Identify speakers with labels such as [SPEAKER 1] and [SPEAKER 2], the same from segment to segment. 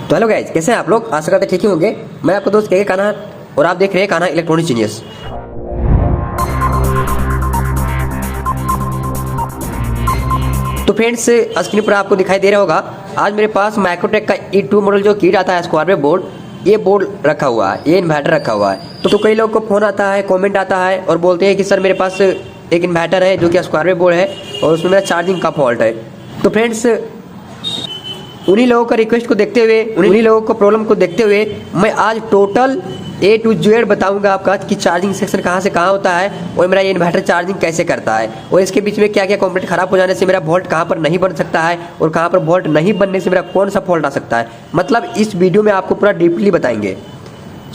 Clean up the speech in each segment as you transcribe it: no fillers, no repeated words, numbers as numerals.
[SPEAKER 1] तो hello guys, कैसे हैं आप लोग? आशा करते ठीक ही होंगे। मैं आपका दोस्त के कान्हा और आप देख रहे हैं कान्हा इलेक्ट्रॉनिक जीनियस। तो फ्रेंड्स, स्क्रीन पर आपको दिखाई दे रहा होगा, आज मेरे पास माइक्रोटेक का E2 मॉडल जो किट आता है स्क्वायर बोर्ड, ये बोर्ड रखा हुआ है, ये इन्वर्टर रखा हुआ है। तो कई लोगों को फोन आता है, कमेंट आता है और बोलते हैं कि सर मेरे पास एक इन्वर्टर है जो कि स्क्वायर बोर्ड है और उसमें मेरा चार्जिंग का फॉल्ट है। तो फ्रेंड्स, उन्हीं लोगों का रिक्वेस्ट को देखते हुए, उन्हीं लोगों को प्रॉब्लम को देखते हुए मैं आज टोटल A to Z बताऊंगा आपका कि चार्जिंग सेक्शन कहाँ से कहाँ होता है और मेरा ये इन्वर्टर चार्जिंग कैसे करता है और इसके बीच में क्या क्या कंपोनेंट खराब हो जाने से मेरा वोल्ट कहाँ पर नहीं बन सकता है और कहाँ पर वोल्ट नहीं बनने से मेरा कौन सा फॉल्ट आ सकता है। मतलब इस वीडियो में आपको पूरा डीपली बताएंगे,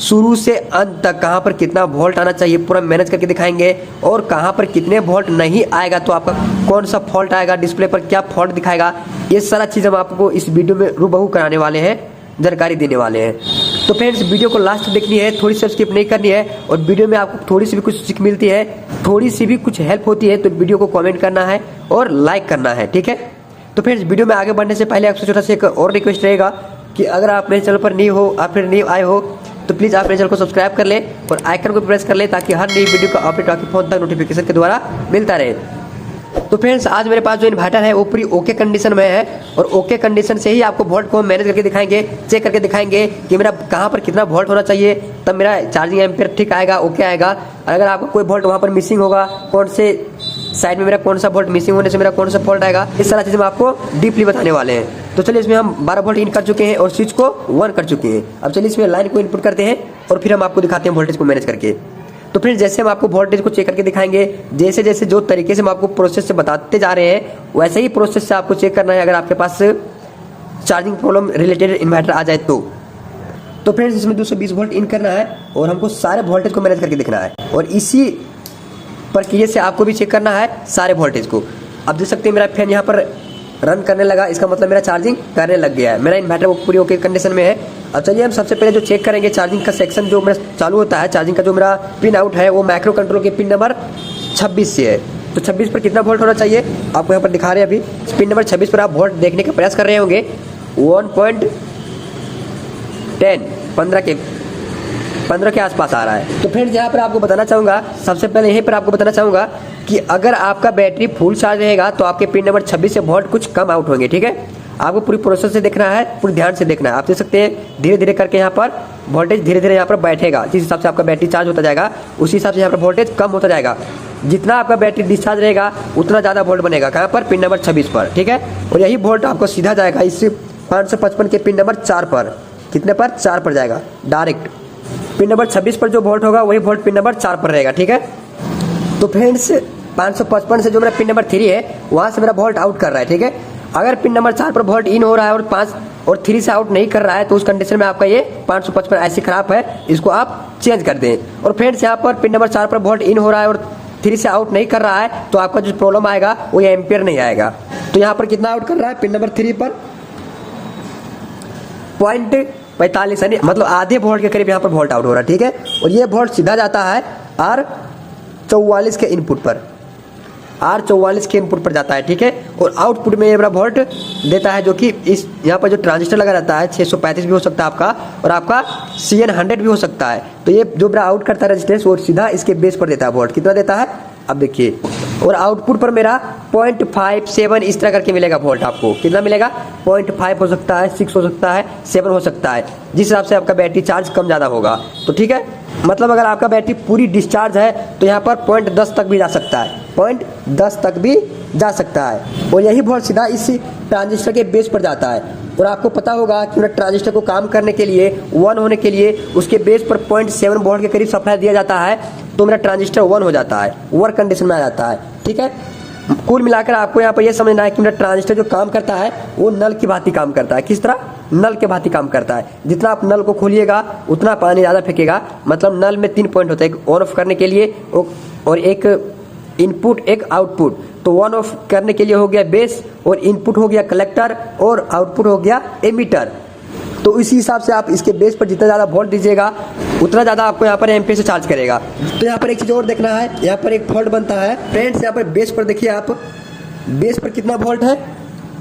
[SPEAKER 1] शुरू से अंत तक कहाँ पर कितना वोल्ट आना चाहिए पूरा मैनेज करके दिखाएंगे और कहाँ पर कितने वोल्ट नहीं आएगा तो आपका कौन सा फॉल्ट आएगा, डिस्प्ले पर क्या फॉल्ट दिखाएगा, ये सारा चीज़ हम आपको इस वीडियो में रूबहू कराने वाले हैं, जानकारी देने वाले हैं। तो फ्रेंड्स, वीडियो को लास्ट देखनी है, थोड़ी सी स्किप नहीं करनी है और वीडियो में आपको थोड़ी सी भी कुछ सीख मिलती है, थोड़ी सी भी कुछ हेल्प होती है तो वीडियो को कमेंट करना है और लाइक करना है, ठीक है। तो फ्रेंड्स, वीडियो में आगे बढ़ने से पहले आपसे छोटा सा एक और रिक्वेस्ट रहेगा कि अगर आप मेरे चैनल पर न्यू हो, आप फिर न्यू आए हो तो प्लीज़ आप मेरे चैनल को सब्सक्राइब कर लें और आइकन को प्रेस कर लें ताकि हर नई वीडियो का अपडेट आपके फोन तक नोटिफिकेशन के द्वारा मिलता रहे। तो फ्रेंड्स, आज मेरे पास जो इन्वर्टर है वो पूरी ओके कंडीशन में है और ओके कंडीशन से ही आपको वोल्ट को मैनेज करके दिखाएंगे, चेक करके दिखाएंगे कि मेरा कहाँ पर कितना वोल्ट होना चाहिए, तब मेरा चार्जिंग एम्पियर ठीक आएगा, ओके आएगा। अगर आपको कोई वोल्ट वहाँ पर मिसिंग होगा, कौन से साइड में मेरा कौन सा वोल्ट मिसिंग होने से मेरा कौन सा फॉल्ट आएगा, इस सारा चीज़ हम आपको डीपली बताने वाले हैं। तो चलिए, इसमें हम 12 वोल्ट इन कर चुके हैं और स्विच को 1 कर चुके हैं। अब चलिए इसमें लाइन को इनपुट करते हैं और फिर हम आपको दिखाते हैं वोल्टेज को मैनेज करके। तो फिर जैसे हम आपको वोल्टेज को चेक करके दिखाएंगे, जैसे जैसे जो तरीके से हम आपको प्रोसेस से बताते जा रहे हैं वैसे ही प्रोसेस से आपको चेक करना है अगर आपके पास चार्जिंग प्रॉब्लम रिलेटेड इन्वर्टर आ जाए तो फ्रेंड्स, इसमें 220 वोल्ट इन करना है और हमको सारे वोल्टेज को मैनेज करके दिखना है और इसी प्रक्रिया से आपको भी चेक करना है सारे वोल्टेज को। अब देख सकते हैं मेरा फैन यहाँ पर रन करने लगा, इसका मतलब मेरा चार्जिंग करने लग गया है, मेरा इन्वर्टर वो पूरी ओके कंडीशन में है। अब चलिए हम सबसे पहले जो चेक करेंगे चार्जिंग का सेक्शन जो मेरा चालू होता है, चार्जिंग का जो मेरा पिन आउट है वो माइक्रो कंट्रोल के पिन नंबर 26 से है। तो 26 पर कितना वोल्ट होना चाहिए आपको यहाँ पर दिखा रहे हैं। अभी पिन नंबर 26 पर आप वोल्ट देखने का प्रयास कर रहे होंगे, 1.10 15 के आसपास आ रहा है। तो फ्रेंड्स, यहाँ पर आपको बताना चाहूँगा, सबसे पहले यहीं पर आपको बताना चाहूँगा कि अगर आपका बैटरी फुल चार्ज रहेगा तो आपके पिन नंबर 26 से वोल्ट कुछ कम आउट होंगे, ठीक है। आपको पूरी प्रोसेस से देखना है, पूरी ध्यान से देखना है। आप देख सकते हैं धीरे धीरे करके यहाँ पर वोल्टेज धीरे धीरे यहाँ पर बैठेगा, जिस हिसाब से आपका बैटरी चार्ज होता जाएगा उसी हिसाब से यहाँ पर वोल्टेज कम होता जाएगा। जितना आपका बैटरी डिस्चार्ज रहेगा उतना ज़्यादा वोल्ट बनेगा, कहाँ पर? पिन नंबर 26 पर, ठीक है। और यही वोल्ट आपको सीधा जाएगा इस 555 के पिन नंबर 4 पर। कितने पर? 4 पर जाएगा डायरेक्ट। पिन नंबर 26 पर जो वोल्ट होगा वही वोल्ट पिन नंबर 4 पर रहेगा, ठीक है। तो फ्रेंड्स, 555 से जो मेरा पिन नंबर 3 है वहाँ से मेरा वोल्ट आउट कर रहा है, ठीक है। अगर पिन नंबर 4 पर वोल्ट इन हो रहा है और 5 और 3 से आउट नहीं कर रहा है तो उस कंडीशन में आपका ये 555 ऐसे खराब है, इसको आप चेंज कर दें। और फ्रेंड्स, यहाँ पर पिन नंबर 4 पर वोल्ट इन हो रहा है और 3 से आउट नहीं कर रहा है तो आपका जो प्रॉब्लम आएगा वो ये एम्पियर नहीं आएगा। तो यहाँ पर कितना आउट कर रहा है? पिन नंबर 3 पर 0.45 यानी मतलब आधे वोल्ट के करीब यहाँ पर वोल्ट आउट हो रहा है, ठीक है। और ये वोल्ट सीधा जाता है R44 के इनपुट पर, R44 के इनपुट पर जाता है, ठीक है। और आउटपुट में ये मेरा वोल्ट देता है जो कि इस यहाँ पर जो ट्रांजिस्टर लगा रहता है 635 भी हो सकता है आपका और आपका CN100 भी हो सकता है। तो ये जो मेरा आउट करता है रेजिस्टेंस वो सीधा इसके बेस पर देता है वोल्ट। कितना देता है अब देखिए। और आउटपुट पर मेरा 0.57 इस तरह करके मिलेगा वोल्ट। आपको कितना मिलेगा? 0.5 हो सकता है, 6 हो सकता है, 7 हो सकता है, जिस हिसाब से आपका बैटरी चार्ज कम ज़्यादा होगा। तो ठीक है, मतलब अगर आपका बैटरी पूरी डिस्चार्ज है तो यहाँ पर 0.10 तक भी जा सकता है, 0.10 तक भी जा सकता है। और यही वोल्ट सीधा इस ट्रांजिस्टर के बेस पर जाता है। और आपको पता होगा कि ट्रांजिस्टर को काम करने के लिए, 1 होने के लिए उसके बेस पर 0.7 वोल्ट के करीब सप्लाई दिया जाता है तो मेरा ट्रांजिस्टर 1 हो जाता है, वर्क कंडीशन में आ जाता है, ठीक है। कुल मिलाकर आपको यहाँ पर यह समझना है कि मेरा ट्रांजिस्टर जो काम करता है वो नल की भांति काम करता है। किस तरह? नल के भांति काम करता है। जितना आप नल को खोलिएगा उतना पानी ज़्यादा फेंकेगा। मतलब नल में 3 पॉइंट होता है, एक ऑन ऑफ करने के लिए और एक इनपुट, एक आउटपुट। तो ऑन ऑफ करने के लिए हो गया बेस और इनपुट हो गया कलेक्टर और आउटपुट हो गया एमीटर। तो इसी हिसाब से आप इसके बेस पर जितना ज़्यादा वोल्ट दीजिएगा उतना ज़्यादा आपको यहाँ पर एम्पियर से चार्ज करेगा। तो यहाँ पर एक चीज़ और देखना है, यहाँ पर एक फॉल्ट बनता है फ्रेंड्स। यहाँ पर बेस पर देखिए आप, बेस पर कितना वोल्ट है?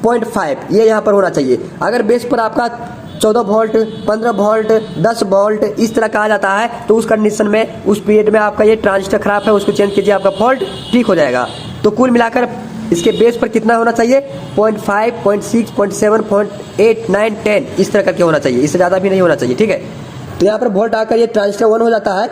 [SPEAKER 1] 0.5, ये यहाँ पर होना चाहिए। अगर बेस पर आपका 14 वोल्ट, 15 वोल्ट, 10 वोल्ट इस तरह का आ जाता है, तो उस कंडीशन में उस पीरियड में आपका ये ट्रांजिस्टर खराब है, उसको चेंज कीजिए, आपका फॉल्ट ठीक हो जाएगा। तो कुल मिलाकर इसके बेस पर कितना होना चाहिए, 0.5, 0.6, 0.7, 0.8, 9, 10 इस तरह करके होना चाहिए, इससे ज़्यादा भी नहीं होना चाहिए, ठीक है। तो यहाँ पर वोल्ट आकर ये ट्रांजिस्टर ऑन हो जाता है,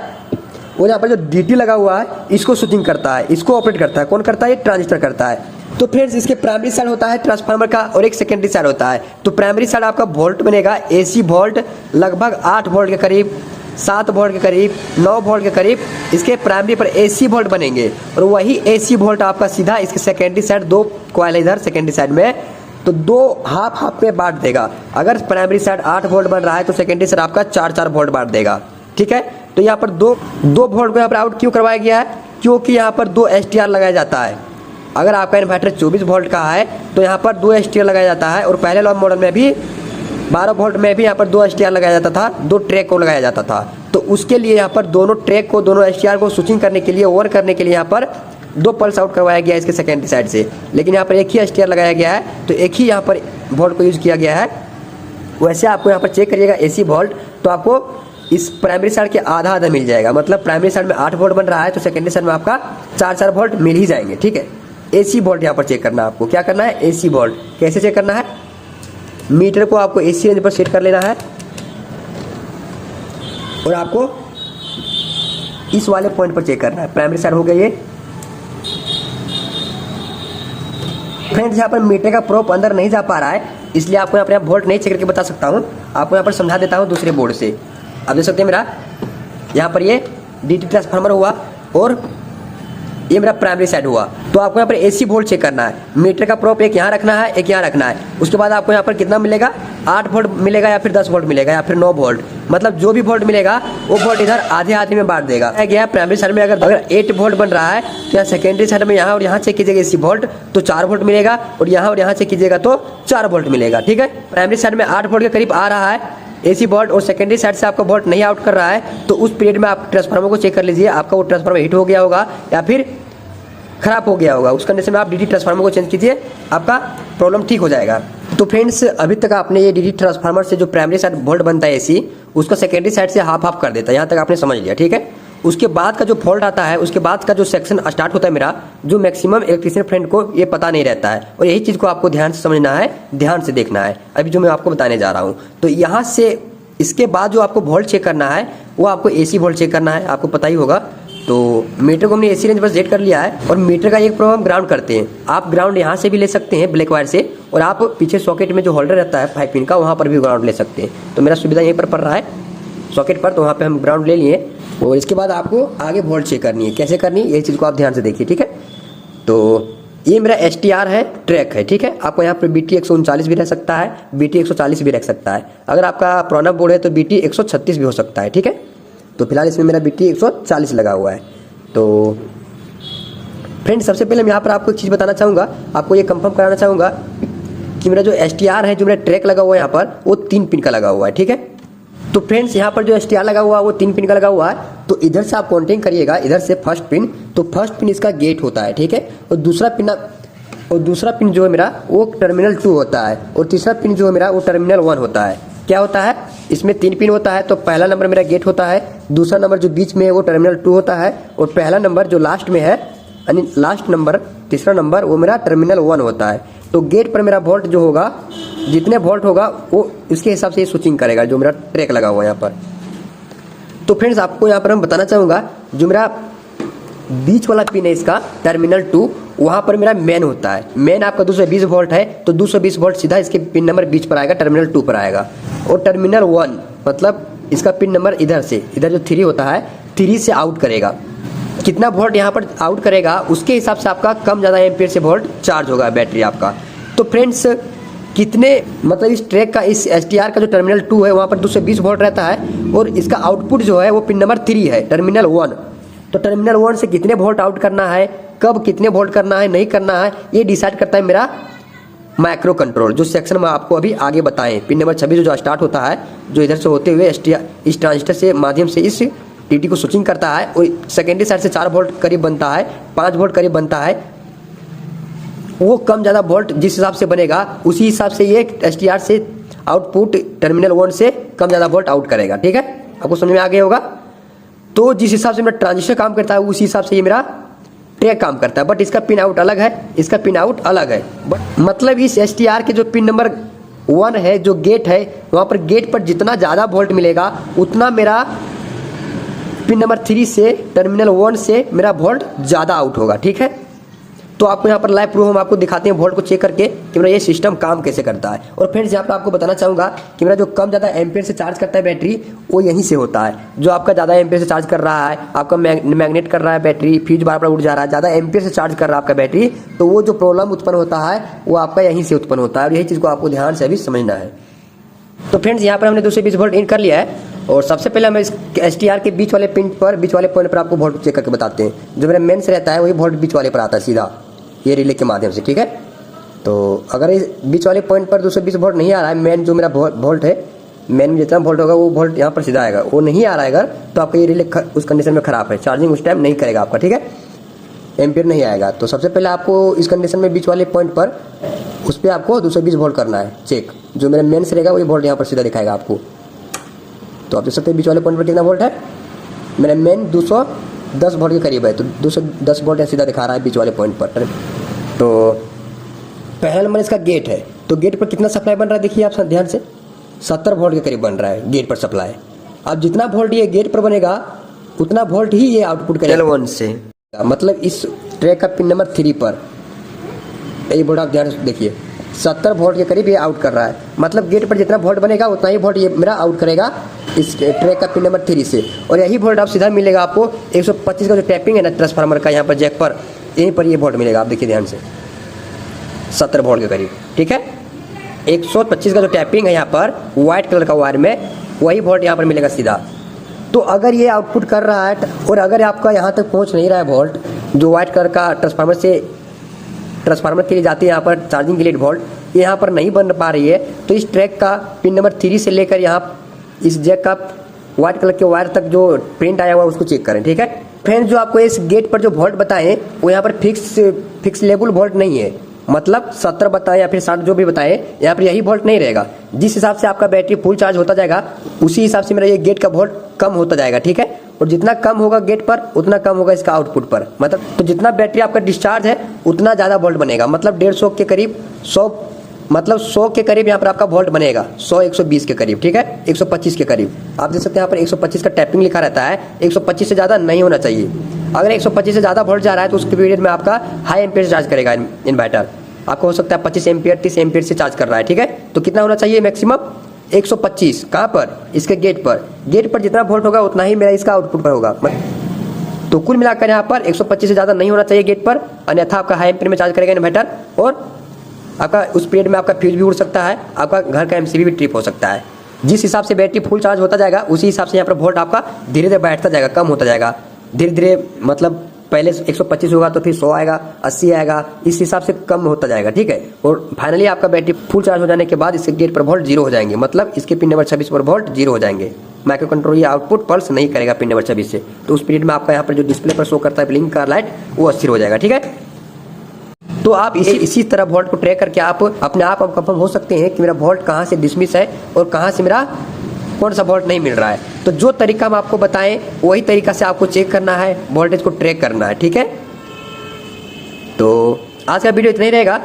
[SPEAKER 1] और यहाँ पर जो DT लगा हुआ है इसको स्विचिंग करता है, इसको ऑपरेट करता है। कौन करता है, ये ट्रांजिस्टर करता है। तो फ्रेंड्स इसके प्राइमरी साइड होता है ट्रांसफार्मर का, और एक सेकेंडरी साइड होता है। तो प्राइमरी साइड आपका वोल्ट बनेगा AC वोल्ट, लगभग 8 वोल्ट के करीब, 7 वोल्ट के करीब, 9 वोल्ट के करीब इसके प्राइमरी पर AC वोल्ट बनेंगे, और वही AC वोल्ट आपका सीधा इसके सेकेंडरी साइड, 2 कॉइल इधर सेकेंडरी साइड में, तो 2 हाफ में बांट देगा। अगर प्राइमरी साइड 8 वोल्ट बन रहा है तो सेकेंडरी साइड आपका 4 वोल्ट बांट देगा, ठीक है। तो यहाँ पर दो वोल्ट को यहाँ पर आउट क्यों करवाया गया है, क्योंकि यहाँ पर 2 STR लगाया जाता है। अगर आपका इन्वर्टर 24 वोल्ट का है तो यहाँ पर 2 STR लगाया जाता है, और पहले वाले मॉडल में भी 12 वोल्ट में भी यहाँ पर 2 STR लगाया जाता था, 2 ट्रैक को लगाया जाता था। तो उसके लिए यहाँ पर दोनों ट्रैक को, दोनों STR को स्विचिंग करने के लिए, ओवर करने के लिए यहाँ पर 2 पल्स आउट करवाया गया है इसके सेकेंडरी साइड से। लेकिन यहाँ पर एक ही STR लगाया गया है, तो एक ही यहाँ पर वोल्ट को यूज़ किया गया है। वैसे आपको यहाँ पर चेक करिएगा AC वोल्ट, तो आपको इस प्राइमरी साइड के आधा मिल जाएगा। मतलब प्राइमरी साइड में 8 वोल्ट बन रहा है तो सेकेंडरी साइड में आपका 4 वोल्ट मिल ही जाएंगे, ठीक है। AC वोल्ट यहाँ पर चेक करना है आपको। क्या करना है, AC वोल्ट कैसे चेक करना है, मीटर को आपको AC रेंज पर सेट कर लेना है, और आपको इस वाले पॉइंट पर चेक करना है। प्राइमरी साइड हो गया ये। फ्रेंड्स यहाँ पर मीटर का प्रोब अंदर नहीं जा पा रहा है, इसलिए आपको यहाँ पर वोल्ट नहीं चेक करके बता सकता हूँ, आपको यहाँ पर समझा देता हूँ दूसरे बोर्ड से। आप देख सकते हैं मेरा यहाँ पर ये DT ट्रांसफार्मर हुआ, और ये मेरा प्राइमरी साइड हुआ। तो आपको यहाँ पर AC वोल्ट चेक करना है। मीटर का प्रोब एक यहाँ रखना है, एक यहाँ रखना है। उसके बाद आपको यहाँ पर कितना मिलेगा, 8 वोल्ट मिलेगा, या फिर 10 वोल्ट मिलेगा, या फिर 9 वोल्ट। मतलब जो भी वोल्ट मिलेगा वो वोल्ट इधर आधे में बांट देगा। गया प्राइमरी साइड में अगर 8 वोल्ट बन रहा है तो यहाँ सेकेंडरी साइड में यहाँ और यहाँ चेक कीजिएगा AC वोल्ट, तो 4 वोल्ट मिलेगा, और यहाँ चेक कीजिएगा तो 4 वोल्ट मिलेगा, ठीक है। प्राइमरी साइड में 8 वोल्ट के करीब आ रहा है AC वोल्ट, और सेकेंडरी साइड से आपका वोल्ट नहीं आउट कर रहा है, तो उस पीरियड में आप ट्रांसफार्मर को चेक कर लीजिए, आपका वो ट्रांसफार्मर हिट हो गया होगा या फिर खराब हो गया होगा। उस कंडीशन में आप DT ट्रांसफार्मर को चेंज कीजिए, आपका प्रॉब्लम ठीक हो जाएगा। तो फ्रेंड्स अभी तक आपने ये DT ट्रांसफार्मर से जो प्राइमरी साइड वोल्ट बनता है AC, उसको सेकेंडरी साइड से हाफ कर देता है। यहाँ तक आपने समझ लिया, ठीक है। उसके बाद का जो फॉल्ट आता है, उसके बाद का जो सेक्शन स्टार्ट होता है मेरा, जो मैक्सिमम इलेक्ट्रीशियन फ्रेंड को ये पता नहीं रहता है, और यही चीज़ को आपको ध्यान से समझना है, ध्यान से देखना है, अभी जो मैं आपको बताने जा रहा हूँ। तो यहाँ से इसके बाद जो आपको वोल्ट चेक करना है वो आपको AC वोल्ट चेक करना है, आपको पता ही होगा। तो मीटर को हमने AC रेंज पर सेट कर लिया है, और मीटर का एक प्रोब हम ग्राउंड करते हैं। आप ग्राउंड यहाँ से भी ले सकते हैं ब्लैक वायर से, और आप पीछे सॉकेट में जो होल्डर रहता है 5 पिन का, वहाँ पर भी ग्राउंड ले सकते हैं। तो मेरा सुविधा यहीं पर पड़ रहा है सॉकेट पर, तो वहाँ पे हम ग्राउंड ले लिए। और इसके बाद आपको आगे वोल्ट चेक करनी है, कैसे करनी है ये चीज़ को आप ध्यान से देखिए, ठीक है। तो ये मेरा STR है, ट्रैक है, ठीक है। आपको यहाँ पर BT 139 भी रह सकता है, BT 140 भी रख सकता है। अगर आपका पुराना बोर्ड है तो BT 136 भी हो सकता है, ठीक है। तो फिलहाल इसमें मेरा BT 140 लगा हुआ है। तो फ्रेंड्स सबसे पहले मैं यहाँ पर आपको एक चीज़ बताना चाहूँगा, आपको ये कंफर्म कराना चाहूँगा कि मेरा जो STR है, जो मेरा ट्रैक लगा हुआ है यहाँ पर, वो 3 पिन का लगा हुआ है, ठीक है। तो फ्रेंड्स यहाँ पर जो STR लगा हुआ है वो 3 पिन का लगा हुआ है। तो इधर से आप काउंटिंग करिएगा, इधर से फर्स्ट पिन, तो फर्स्ट पिन इसका गेट होता है, ठीक है। और दूसरा पिन जो है मेरा वो टर्मिनल 2 होता है, और तीसरा पिन जो है मेरा वो टर्मिनल 1 होता है। क्या होता है, इसमें 3 पिन होता है। तो पहला नंबर मेरा गेट होता है, दूसरा नंबर जो बीच में है वो टर्मिनल 2 होता है, और पहला नंबर जो लास्ट में है, यानी लास्ट नंबर तीसरा नंबर, वो मेरा टर्मिनल 1 होता है। तो गेट पर मेरा वोल्ट जो होगा, जितने वोल्ट होगा वो इसके हिसाब से स्विचिंग करेगा, जो मेरा ट्रैक लगा हुआ है यहाँ पर। तो फ्रेंड्स आपको यहाँ पर हम बताना चाहूँगा, जो मेरा बीच वाला पिन है इसका टर्मिनल 2, वहाँ पर मेरा मेन होता है। मेन आपका 220 वोल्ट है, तो 220 वोल्ट सीधा इसके पिन नंबर बीच पर आएगा, टर्मिनल 2 पर आएगा। और टर्मिनल 1 मतलब इसका पिन नंबर इधर से, इधर जो 3 होता है, 3 से आउट करेगा। कितना वोल्ट यहाँ पर आउट करेगा उसके हिसाब से आपका कम ज़्यादा एम्पीयर से वोल्ट चार्ज होगा बैटरी आपका। तो फ्रेंड्स कितने मतलब इस ट्रैक का, इस STR का जो टर्मिनल 2 है वहाँ पर 220 वोल्ट रहता है, और इसका आउटपुट जो है वो पिन नंबर 3 है, टर्मिनल 1। तो टर्मिनल 1 से कितने वोल्ट आउट करना है, कब कितने वोल्ट करना है, नहीं करना है, ये डिसाइड करता है मेरा माइक्रो कंट्रोल, जो सेक्शन में आपको अभी आगे बताएं। पिन नंबर 26 जो स्टार्ट होता है, जो इधर से होते हुए STR इस ट्रांजिस्टर से माध्यम से इस DT को स्विचिंग करता है, और सेकेंडरी साइड से 4 वोल्ट करीब बनता है, 5 वोल्ट करीब बनता है। वो कम ज़्यादा वोल्ट जिस हिसाब से बनेगा उसी हिसाब से ये STR से आउटपुट टर्मिनल 1 से कम ज़्यादा वोल्ट आउट करेगा। ठीक है, आपको समझ में आ गया होगा। तो जिस हिसाब से मेरा ट्रांजिस्टर काम करता है उसी हिसाब से ये मेरा ट्रैक काम करता है, बट इसका पिन आउट अलग है, इसका पिन आउट अलग है। बट मतलब इस STR के जो पिन नंबर 1 है, जो गेट है, वहाँ पर गेट पर जितना ज़्यादा वोल्ट मिलेगा उतना मेरा पिन नंबर 3 से टर्मिनल 1 से मेरा वोल्ट ज़्यादा आउट होगा। ठीक है, तो आपको यहाँ पर लाइव प्रूफ हम आपको दिखाते हैं वोल्ट को चेक करके कि मेरा ये सिस्टम काम कैसे करता है। और फ्रेंड्स यहाँ पर आपको बताना चाहूँगा कि मेरा जो कम ज़्यादा एम्पियर से चार्ज करता है बैटरी, वो यहीं से होता है। जो आपका ज़्यादा एम्पियर से चार्ज कर रहा है, आपका मैग्नेट कर रहा है बैटरी, फ्यूज बार बार उड़ जा रहा है, ज़्यादा एम्पियर से चार्ज कर रहा है आपका बैटरी, तो वो जो प्रॉब्लम उत्पन्न होता है वो आपका यहीं से उत्पन्न होता है। और यही चीज़ को आपको ध्यान से अभी समझना है। तो फ्रेंड्स यहाँ पर हमने 220 वोल्ट इन कर लिया है। और सबसे पहले हम इस STR के बीच वाले पिन पर, बीच वाले पॉइंट पर आपको वोल्ट चेक करके बताते हैं। जो मेरा मेन से रहता है वही वोल्ट बीच वाले पर आता है सीधा, ये रिले के माध्यम से। ठीक है, तो अगर इस बीच वाले पॉइंट पर 220 वोल्ट नहीं आ रहा है, मेन जो मेरा वोल्ट है, मेन में जितना वोल्ट होगा वो वोल्ट यहाँ पर सीधा आएगा, वो नहीं आ रहा है अगर, तो आपका ये रिले उस कंडीशन में खराब है, चार्जिंग उस टाइम नहीं करेगा आपका। ठीक है, एम्पियर नहीं आएगा। तो सबसे पहले आपको इस कंडीशन में बीच वाले पॉइंट पर उस पर आपको 220 वोल्ट करना है चेक। जो मेरा मेन से रहेगा वही वोल्ट यहाँ पर सीधा दिखाएगा आपको। तो आप देख सकते हैं बीच वाले पॉइंट पर कितना वोल्ट है, मेरा मेन 210 वोल्ट के करीब है, तो 210 वोल्ट यहाँ सीधा दिखा रहा है बीच वाले पॉइंट पर। तो पहला नंबर इसका गेट है, तो गेट पर कितना सप्लाई बन रहा है देखिए आप ध्यान से, 70 वोल्ट के करीब बन रहा है गेट पर सप्लाई। अब जितना वोल्ट ये गेट पर बनेगा उतना वोल्ट ही ये आउटपुट करेगा L1 से। मतलब इस ट्रैक का पिन नंबर 3 पर ये वोल्ट आप ध्यान से देखिए, 70 वोल्ट के करीब ये आउट कर रहा है। मतलब गेट पर जितना वोल्ट बनेगा उतना ही वोल्ट ये मेरा आउट करेगा इस ट्रैक का पिन नंबर 3 से। और यही वोल्ट आप सीधा मिलेगा आपको 125 का जो टैपिंग है ना ट्रांसफार्मर का, यहाँ पर जैक पर, यहीं पर ये वोल्ट मिलेगा। आप देखिए ध्यान से 70 वोल्ट के करीब। ठीक है, 125 का जो टैपिंग है यहाँ पर व्हाइट कलर का वायर में, वही वोल्ट यहाँ पर मिलेगा सीधा। तो अगर ये आउटपुट कर रहा है और अगर आपका यहाँ तक पहुँच नहीं रहा है वोल्ट, जो व्हाइट कलर का ट्रांसफार्मर के लिए जाती है यहाँ पर चार्जिंग के लिए वोल्ट, ये यहाँ पर नहीं बन पा रही है, तो इस ट्रैक का पिन नंबर 3 से लेकर यहाँ इस जैक का व्हाइट कलर के वायर तक जो प्रिंट आया हुआ है उसको चेक करें। ठीक है फ्रेंड्स, जो आपको इस गेट पर जो वोल्ट बताएं वो यहाँ पर फिक्स लेवल वोल्ट नहीं है। मतलब 70 बताएं या फिर 60 जो भी बताएं, यहाँ पर यही वोल्ट नहीं रहेगा। जिस हिसाब से आपका बैटरी फुल चार्ज होता जाएगा उसी हिसाब से मेरा ये गेट का वोल्ट कम होता जाएगा। ठीक है, और जितना कम होगा गेट पर उतना कम होगा इसका आउटपुट पर। मतलब तो जितना बैटरी आपका डिस्चार्ज है उतना ज़्यादा वोल्ट बनेगा। मतलब 150 के करीब 100 के करीब यहाँ पर आपका वोल्ट बनेगा, 100-120 के करीब। ठीक है, 125 के करीब आप देख सकते हैं यहाँ पर 125 का टैपिंग लिखा रहता है। 125 से ज़्यादा नहीं होना चाहिए। अगर 125 से ज़्यादा वोल्ट जा रहा है तो उस पीरियड में आपका हाई एम्पियर से चार्ज करेगा इन्वर्टर। आपको हो सकता है 25 एम्पियर 30 एम्पियर से चार्ज कर रहा है। ठीक है, तो कितना होना चाहिए मैक्सिमम 125। कहाँ पर, इसके गेट पर जितना वोल्ट होगा उतना ही मेरा इसका आउटपुट पर होगा। तो कुल मिलाकर यहाँ पर 125 से ज़्यादा नहीं होना चाहिए गेट पर, अन्यथा आपका हाई एम्पियर में चार्ज करेगा इन्वर्टर और आपका उस पीरियड में आपका फ्यूज भी उड़ सकता है, आपका घर का MCB भी ट्रिप हो सकता है। जिस हिसाब से बैटरी फुल चार्ज होता जाएगा उसी हिसाब से यहाँ पर वोल्ट आपका धीरे धीरे बैठता जाएगा, कम होता जाएगा धीरे धीरे। मतलब पहले 125 होगा तो फिर 100 आएगा, 80 आएगा, इस हिसाब से कम होता जाएगा। ठीक है, और फाइनली आपका बैटरी फुल चार्ज हो जाने के बाद इसके गेट पर वोल्ट 0 हो जाएंगे। मतलब इसके पिन नंबर 26 पर वोल्ट 0 हो जाएंगे। माइक्रो कंट्रोलर ये आउटपुट पल्स नहीं करेगा पिन नंबर 26 से, तो उस पीरियड में आपका यहाँ पर जो डिस्प्ले पर शो करता है ब्लिंक का लाइट वो अस्थिर हो जाएगा। ठीक है, तो आप इसी तरह वोल्ट को ट्रैक करके आप अपने आप कंफर्म हो सकते हैं कि मेरा वोल्ट कहाँ से डिसमिस है और कहाँ से मेरा कौन सा वोल्ट नहीं मिल रहा है। तो जो तरीका हम आपको बताएं वही तरीका से आपको चेक करना है, वोल्टेज को ट्रैक करना है। ठीक है, तो आज का वीडियो इतना ही रहेगा।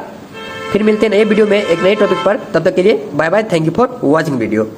[SPEAKER 1] फिर मिलते हैं नए वीडियो में एक नए टॉपिक पर। तब तक के लिए bye bye, thank you for watching video.